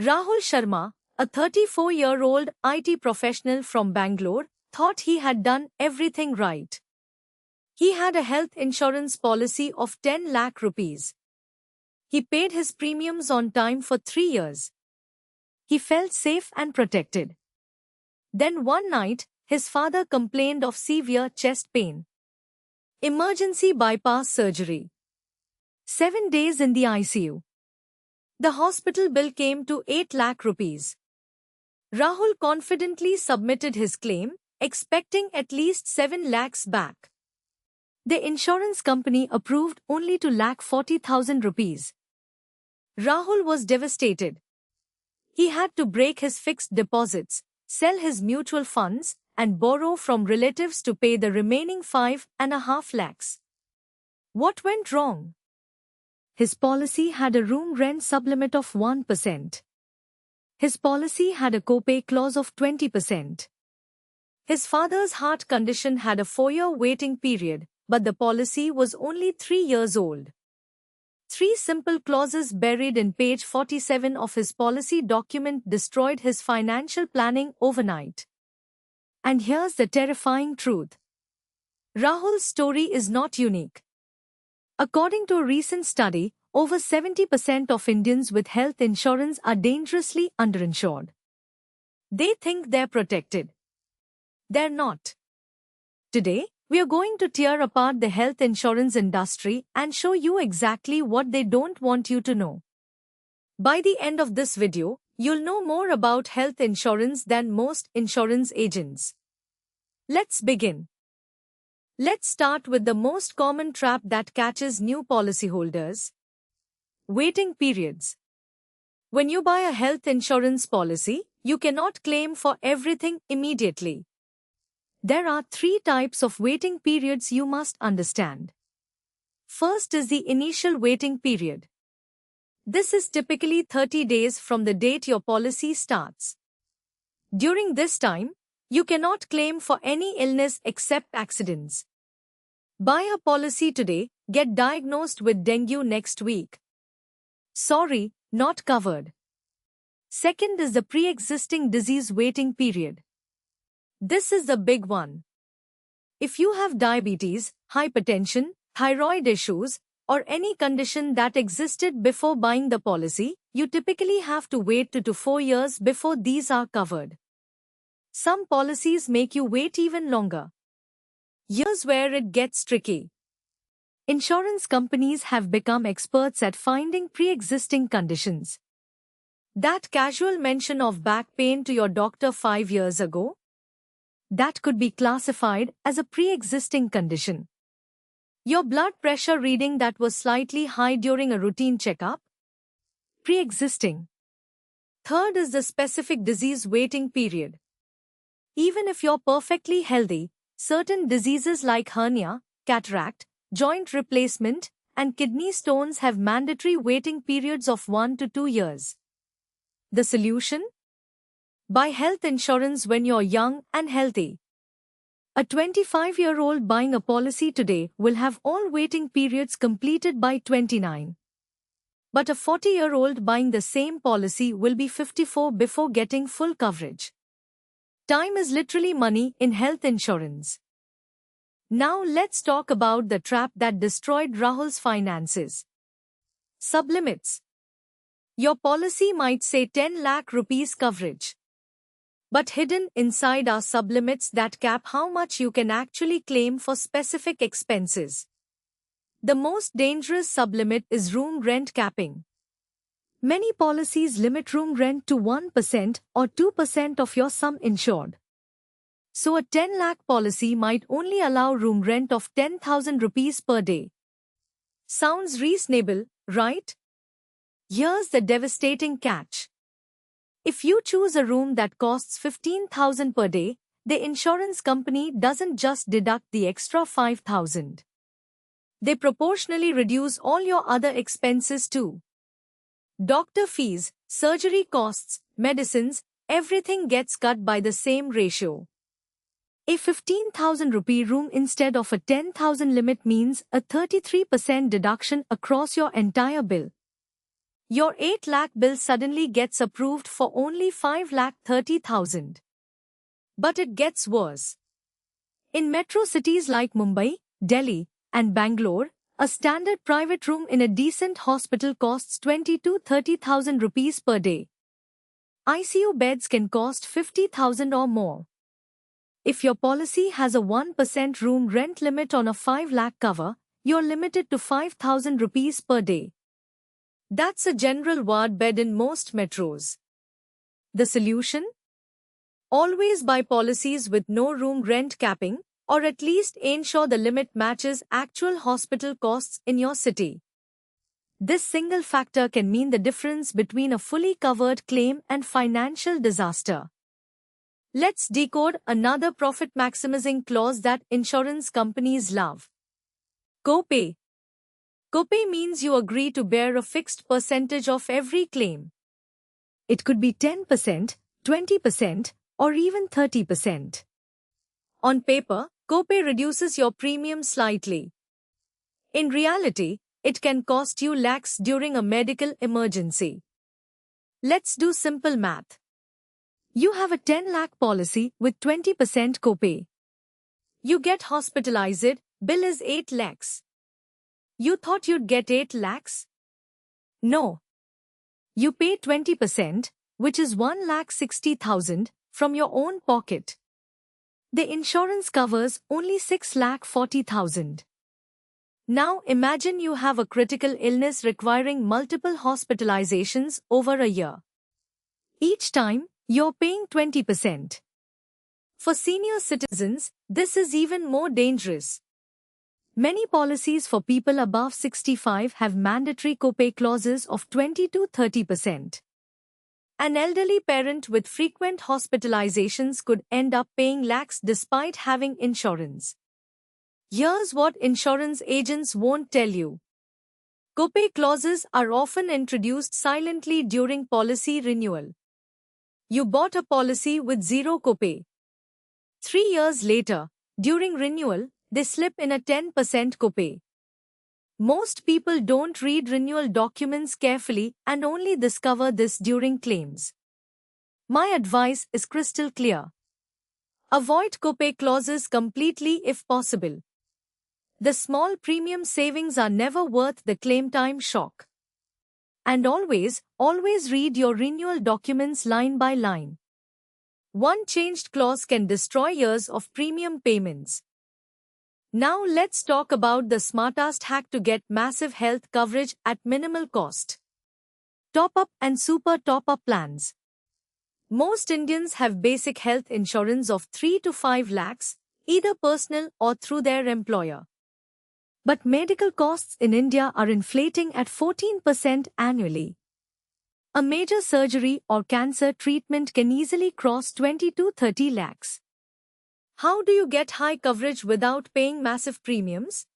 Rahul Sharma, a 34-year-old IT professional from Bangalore, thought he had done everything right. He had a health insurance policy of 10 lakh rupees. He paid his premiums on time for 3 years. He felt safe and protected. Then one night, his father complained of severe chest pain. Emergency bypass surgery. 7 days in the ICU. The hospital bill came to 8 lakh rupees. Rahul confidently submitted his claim, expecting at least 7 lakhs back. The insurance company approved only 2,40,000 rupees. Rahul was devastated. He had to break his fixed deposits, sell his mutual funds, and borrow from relatives to pay the remaining 5.5 lakhs. What went wrong? His policy had a room rent sublimit of 1%. His policy had a copay clause of 20%. His father's heart condition had a 4-year waiting period, but the policy was only 3 years old. 3 simple clauses buried in page 47 of his policy document destroyed his financial planning overnight. And here's the terrifying truth. Rahul's story is not unique. According to a recent study, over 70% of Indians with health insurance are dangerously underinsured. They think they're protected. They're not. Today, we are going to tear apart the health insurance industry and show you exactly what they don't want you to know. By the end of this video, you'll know more about health insurance than most insurance agents. Let's begin. Let's start with the most common trap that catches new policyholders. Waiting periods. When you buy a health insurance policy, you cannot claim for everything immediately. There are 3 types of waiting periods you must understand. First is the initial waiting period. This is typically 30 days from the date your policy starts. During this time, you cannot claim for any illness except accidents. Buy a policy today, get diagnosed with dengue next week. Sorry, not covered. Second is the pre-existing disease waiting period. This is the big one. If you have diabetes, hypertension, thyroid issues, or any condition that existed before buying the policy, you typically have to wait 2 to 4 years before these are covered. Some policies make you wait even longer. Here's where it gets tricky. Insurance companies have become experts at finding pre-existing conditions. That casual mention of back pain to your doctor 5 years ago? That could be classified as a pre-existing condition. Your blood pressure reading that was slightly high during a routine checkup? Pre-existing. Third is the specific disease waiting period. Even if you're perfectly healthy, certain diseases like hernia, cataract, joint replacement, and kidney stones have mandatory waiting periods of 1 to 2 years. The solution? Buy health insurance when you're young and healthy. A 25-year-old buying a policy today will have all waiting periods completed by 29. But a 40-year-old buying the same policy will be 54 before getting full coverage. Time is literally money in health insurance. Now let's talk about the trap that destroyed Rahul's finances. Sublimits. Your policy might say 10 lakh rupees coverage. But hidden inside are sublimits that cap how much you can actually claim for specific expenses. The most dangerous sublimit is room rent capping. Many policies limit room rent to 1% or 2% of your sum insured. So a 10 lakh policy might only allow room rent of 10,000 rupees per day. Sounds reasonable, right? Here's the devastating catch. If you choose a room that costs 15,000 per day, the insurance company doesn't just deduct the extra 5,000. They proportionally reduce all your other expenses too. Doctor fees, surgery costs, medicines, everything gets cut by the same ratio. A 15,000 rupee room instead of a 10,000 limit means a 33% deduction across your entire bill. Your 8 lakh bill suddenly gets approved for only 5,30,000. But it gets worse. In metro cities like Mumbai, Delhi, and Bangalore, a standard private room in a decent hospital costs 20 to 30,000 rupees per day. ICU beds can cost 50,000 or more. If your policy has a 1% room rent limit on a 5 lakh cover, you're limited to 5,000 rupees per day. That's a general ward bed in most metros. The solution? Always buy policies with no room rent capping, or at least ensure the limit matches actual hospital costs in your city. This single factor can mean the difference between a fully covered claim and financial disaster. Let's decode another profit-maximizing clause that insurance companies love. Copay. Copay means you agree to bear a fixed percentage of every claim. It could be 10%, 20%, or even 30%. On paper, copay reduces your premium slightly. In reality, it can cost you lakhs during a medical emergency. Let's do simple math. You have a 10 lakh policy with 20% copay. You get hospitalized, bill is 8 lakhs. You thought you'd get 8 lakhs? No. You pay 20%, which is 1,60,000, from your own pocket. The insurance covers only 6,40,000. Now imagine you have a critical illness requiring multiple hospitalizations over a year. Each time, you're paying 20%. For senior citizens, this is even more dangerous. Many policies for people above 65 have mandatory copay clauses of 20 to 30%. An elderly parent with frequent hospitalizations could end up paying lakhs despite having insurance. Here's what insurance agents won't tell you. Copay clauses are often introduced silently during policy renewal. You bought a policy with zero copay. 3 years later, during renewal, they slip in a 10% copay. Most people don't read renewal documents carefully and only discover this during claims. My advice is crystal clear. Avoid copay clauses completely if possible. The small premium savings are never worth the claim time shock. And always read your renewal documents line by line. One changed clause can destroy years of premium payments. Now let's talk about the smartest hack to get massive health coverage at minimal cost. Top-up and super top-up plans. Most Indians have basic health insurance of 3 to 5 lakhs, either personal or through their employer. But medical costs in India are inflating at 14% annually. A major surgery or cancer treatment can easily cross 20 to 30 lakhs. How do you get high coverage without paying massive premiums?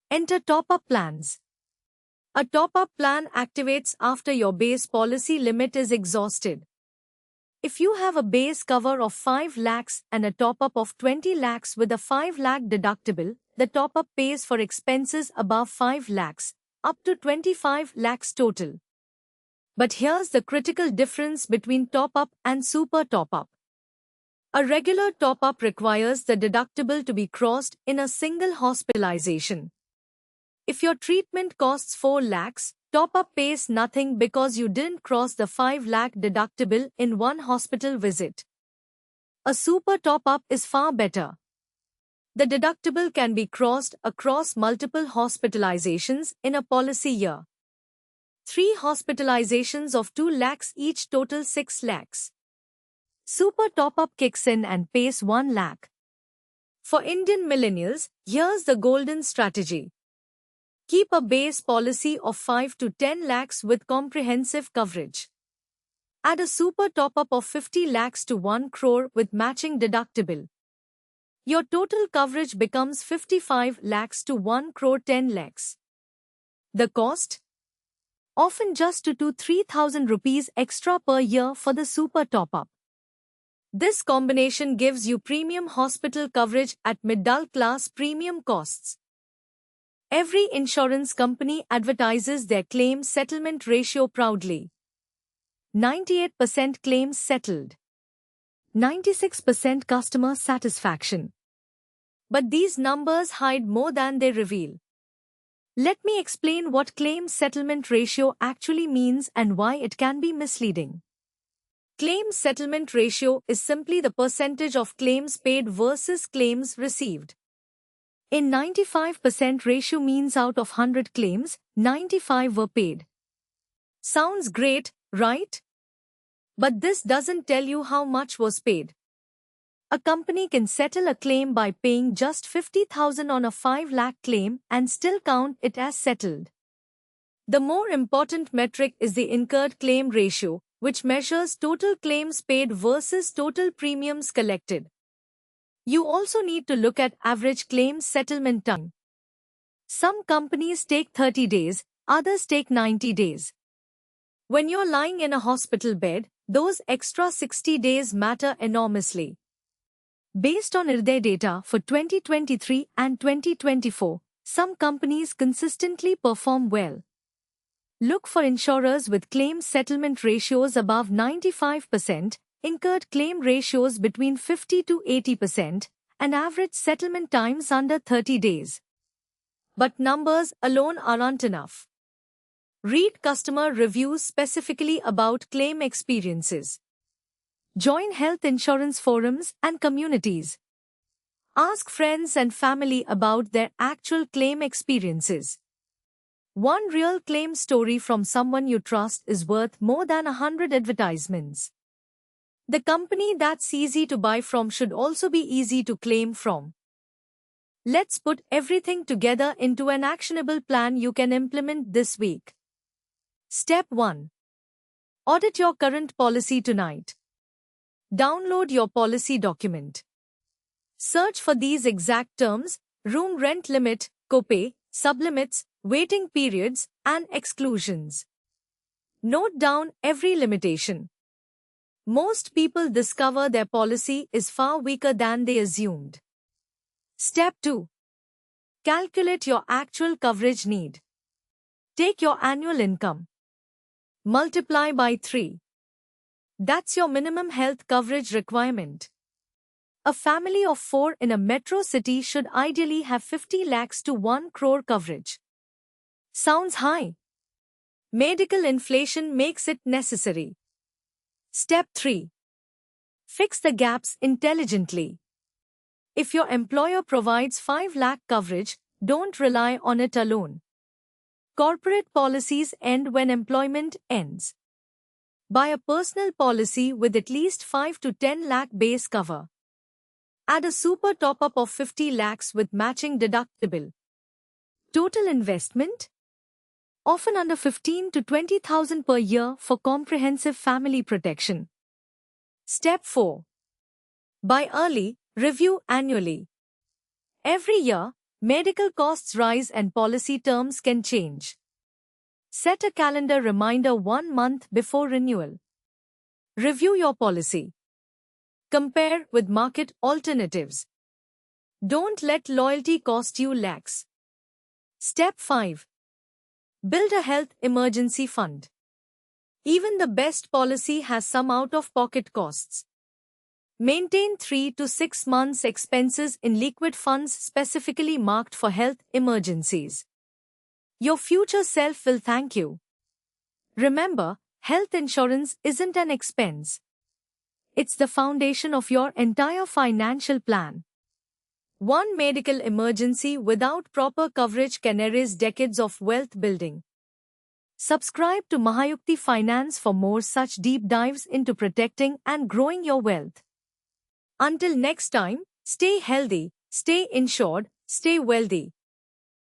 Enter top-up plans. A top-up plan activates after your base policy limit is exhausted. If you have a base cover of 5 lakhs and a top-up of 20 lakhs with a 5 lakh deductible, the top-up pays for expenses above 5 lakhs, up to 25 lakhs total. But here's the critical difference between top-up and super top-up. A regular top-up requires the deductible to be crossed in a single hospitalization. If your treatment costs 4 lakhs, top-up pays nothing because you didn't cross the 5 lakh deductible in one hospital visit. A super top-up is far better. The deductible can be crossed across multiple hospitalizations in a policy year. 3 hospitalizations of 2 lakhs each total 6 lakhs. Super top-up kicks in and pays 1 lakh. For Indian millennials, here's the golden strategy. Keep a base policy of 5 to 10 lakhs with comprehensive coverage. Add a super top-up of 50 lakhs to 1 crore with matching deductible. Your total coverage becomes 55 lakhs to 1 crore 10 lakhs. The cost? Often just 2 to 3,000 rupees extra per year for the super top-up. This combination gives you premium hospital coverage at middle-class premium costs. Every insurance company advertises their claim settlement ratio proudly. 98% claims settled. 96% customer satisfaction. But these numbers hide more than they reveal. Let me explain what claim settlement ratio actually means and why it can be misleading. Claim settlement ratio is simply the percentage of claims paid versus claims received. In 95% ratio means out of 100 claims, 95 were paid. Sounds great, right? But this doesn't tell you how much was paid. A company can settle a claim by paying just 50,000 on a 5 lakh claim and still count it as settled. The more important metric is the incurred claim ratio, which measures total claims paid versus total premiums collected. You also need to look at average claim settlement time. Some companies take 30 days, others take 90 days. When you're lying in a hospital bed, those extra 60 days matter enormously. Based on IRDAI data for 2023 and 2024, some companies consistently perform well. Look for insurers with claim settlement ratios above 95%, incurred claim ratios between 50 to 80%, and average settlement times under 30 days. But numbers alone aren't enough. Read customer reviews specifically about claim experiences. Join health insurance forums and communities. Ask friends and family about their actual claim experiences. One real claim story from someone you trust is worth more than 100 advertisements. The company that's easy to buy from should also be easy to claim from. Let's put everything together into an actionable plan you can implement this week. Step 1. Audit your current policy tonight. Download your policy document. Search for these exact terms: room rent limit, copay, sublimits, waiting periods, and exclusions. Note down every limitation. Most people discover their policy is far weaker than they assumed. Step 2. Calculate your actual coverage need. Take your annual income. Multiply by 3. That's your minimum health coverage requirement. A family of 4 in a metro city should ideally have 50 lakhs to 1 crore coverage. Sounds high. Medical inflation makes it necessary. Step 3. Fix the gaps intelligently. If your employer provides 5 lakh coverage, don't rely on it alone. Corporate policies end when employment ends. Buy a personal policy with at least 5 to 10 lakh base cover. Add a super top-up of 50 lakhs with matching deductible. Total investment? Often under 15 to 20,000 per year for comprehensive family protection. Step 4. Buy early, review annually. Every year, medical costs rise and policy terms can change. Set a calendar reminder 1 month before renewal. Review your policy. Compare with market alternatives. Don't let loyalty cost you lakhs. Step 5. Build a health emergency fund. Even the best policy has some out-of-pocket costs. Maintain 3 to 6 months' expenses in liquid funds specifically marked for health emergencies. Your future self will thank you. Remember, health insurance isn't an expense. It's the foundation of your entire financial plan. One medical emergency without proper coverage can erase decades of wealth building. Subscribe to Mahayukti Finance for more such deep dives into protecting and growing your wealth. Until next time, stay healthy, stay insured, stay wealthy.